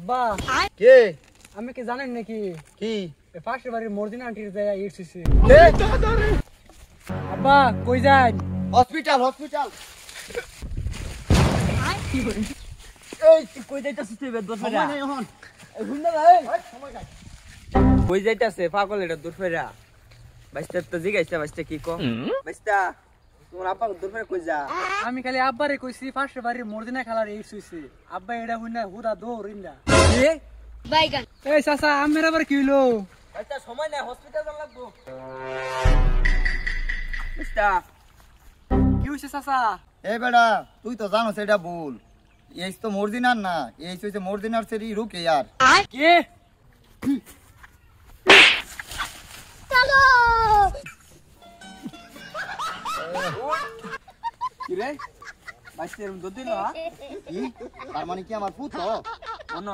আব্বা কে আমি কি জানেন নাকি কি পাশের বাড়ির মর্জিনা আন্টির যায় ইটছিছে কে আব্বা কই যান হসপিটাল হসপিটাল এই তুই কই যাইতাছিস তুই দূর ফেরা সময় নাই এখন হুন্না ভাই সময় নাই কই যাইতাছে পাগল এটা দূর ফেরা বাইস্তা তো জিগাইছে বাইস্তা কি কো বাইস্তা তোমার আপা দূর ফেরা কই যা আমি খালি আব্বারে কইছি পাশের বাড়ির মর্জিনা খেলার ইটছিছে আব্বা এটা হুইনা হুদা দৌড়িন্দা কি বাইগান এই চাচা আমের আবার কি হইলো বাইস্তা সময় নাই হসপিটাল যাওয়া লাগবো বাইস্তা কি হইছে চাচা এ বেড়া তুই তো জানোস এটা ভুল এই তো মর্জিনার না এই হইছে মর্জিনার সেরি রুকে यार কে চলো কি রে বাইস্তা এরম দুধ দিল কি তার মানে কি আমার পুত্র অন্য